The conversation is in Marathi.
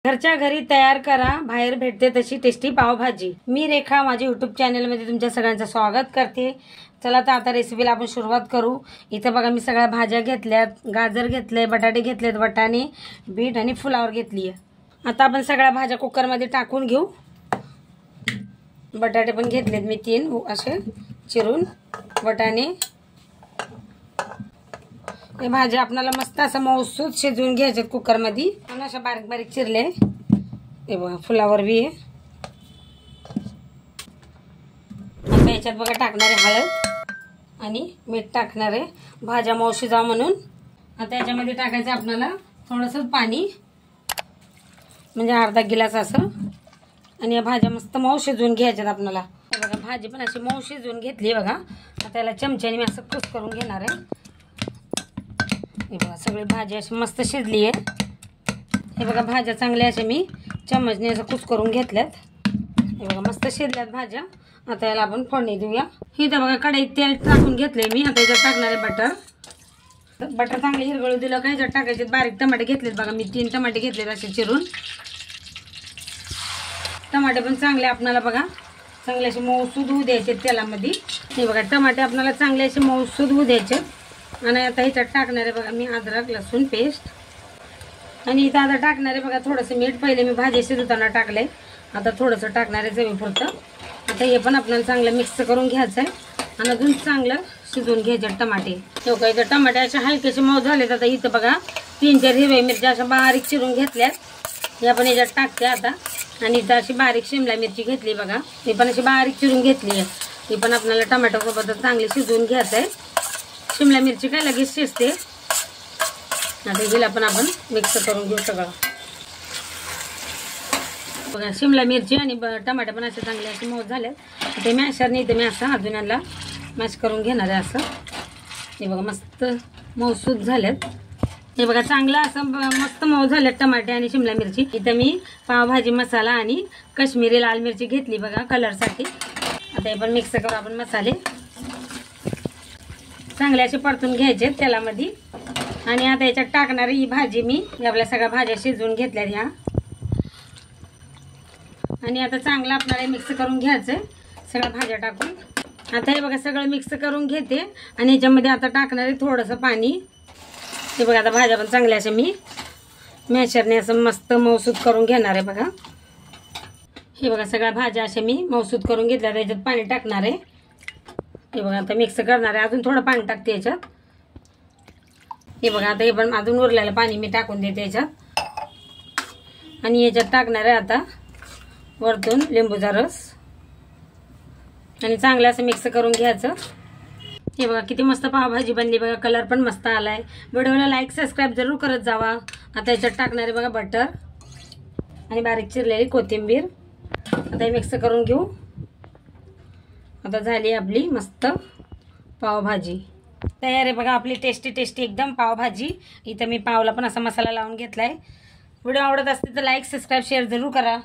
घरच्या घरी तयार करा, बाहेर भेटते तशी टेस्टी पावभाजी। मी रेखा, माझ्या यूट्यूब चॅनलमध्ये तुमच्या सगळ्यांचं स्वागत करते। चला तर आता रेसिपीला आपण सुरुवात करू। इथं बघा मी सगळ्या भाज्या घेतल्यात, गाजर घेतले, बटाटे घेतलेत, वाटाणे, बीट आणि फुलावर घेतली आहे। आता आपण सगळ्या भाज्या कुकरमध्ये टाकून घेऊ। बटाटे पण घेतलेत मी 3 असे चिरून, वाटाणे। हे भाज्या आपल्याला मस्त असं मऊसूत शिजवून घ्यायचे कुकरमध्ये। आणि अशा बारीक बारीक चिरले। हे बघा फुलावर बी आहे। आता याच्यात बघा टाकणारे हळद आणि मीठ टाकणारे, भाज्या मऊ शिजावं म्हणून। आता याच्यामध्ये टाकायचं आपल्याला थोडंसं पाणी, म्हणजे अर्धा गिलास असं। आणि या भाज्या मस्त मऊ शिजवून घ्यायच्यात आपल्याला। बघा भाजी पण अशी मऊ शिजवून घेतली बघा। आता याला चमच्याने मी असं कुस करून घेणार आहे। हे बघा सगळी भाजी अशी मस्त शिजली आहे। हे बघा भाज्या चांगल्या अशा मी चमचने असं कुस करून घेतल्यात। हे बघा मस्त शिजल्यात भाज्या। आता याला आपण फोडणी देऊया। इथं बघा कढईत तेल टाकून घेतलंय मी। आता याच्यात टाकणार आहे बटर। बटर चांगले हिरगळू दिलं का याच्यात टाकायचे बारीक टमाटे घेतलेत बघा मी 3 टमाटे घेतलेत असे चिरून। टमाटे पण चांगले आपल्याला बघा चांगले असे मऊसूद होऊ द्यायचे तेलामध्ये। हे बघा टमाटे आपल्याला चांगले असे मऊसूद होऊ द्यायचे। आणि आता ह्याच्यात टाकणार आहे बघा मी अद्रक लसूण पेस्ट। आणि इथं आता टाकणार आहे बघा थोडंसं मीठ। पहिले मी भाजी शिजवताना टाकले, आता थोडंसं टाकणार आहे चवीपुरतं। आता हे पण आपल्याला चांगलं मिक्स करून घ्यायचं आहे आणि अजून चांगलं शिजवून घ्यायचे टमाटे। हे बघा इथं टमाटे असे हलकेसे मऊ झालेत। आता इथं बघा 3-4 हिरव्या मिरच्या अशा बारीक चिरून घेतल्यात, या पण याच्यात टाकते आता। आणि इथं अशी बारीक शिमला मिरची घेतली बघा, ती पण अशी बारीक चिरून घेतली आहे। ती पण आपल्याला टमाटोसोबत चांगली शिजवून घ्यायचं आहे। शिमला मिरची काय लगेच शिजते। आता हिला पण आपण मिक्स करून घेऊ सगळं। बघा शिमला मिरची आणि टमाटे पण असे चांगले असे मऊ झाले। ते मॅशरने इथे मी असं अजून याला मॅश करून घेणार आहे असं। हे बघा मस्त मऊसूद झालेत। हे बघा चांगलं असं मस्त मऊ झालेत टमाटे आणि शिमला मिरची। इथं मी पावभाजी मसाला आणि काश्मीरी लाल मिरची घेतली बघा कलरसाठी। आता हे पण मिक्स करू आपण मसाले। चांगले असे परतून घ्यायचे तेलामध्ये। आणि आता याच्यात टाकणार ही भाजी मी आपल्या सगळ्या भाज्या शिजवून घेतल्या ह्या। आणि आता चांगलं आपल्याला मिक्स करून घ्यायचंय सगळ्या भाज्या टाकून। आता हे बघा सगळं मिक्स करून घेते आणि याच्यामध्ये आता टाकणार आहे थोडंसं पाणी। हे बघा आता भाज्या पण चांगल्या अशा मी मॅशरने असं मस्त मऊसूद करून घेणार आहे बघा। हे बघा सगळ्या भाज्या अशा मी मऊसूद करून घेतल्या, त्याच्यात पाणी टाकणार आहे। हे बघा आता मिक्स करणार आहे, अजून थोडं पाणी टाकते याच्यात। हे बघा आता हे पण अजून उरलेलं पाणी मी टाकून देते याच्यात। आणि याच्यात टाकणार आहे आता वरतून लिंबूचा रस आणि चांगलं असं मिक्स करून घ्यायचं। हे बघा किती मस्त पावभाजी बनली बघा, कलर पण मस्त आलाय। व्हिडिओला लाईक सबस्क्राईब जरूर करत जावा। आता याच्यात टाकणार आहे बघा बटर आणि बारीक चिरलेली कोथिंबीर। आता हे मिक्स करून घेऊ। आता झाली आपली मस्त पावभाजी तयार आहे बघा, आपली टेस्टी टेस्टी एकदम पावभाजी। इथं मी पावला पण असा मसाला लावून घेतलाय। व्हिडिओ आवडत असते तर लाईक सबस्क्राईब शेअर जरूर करा।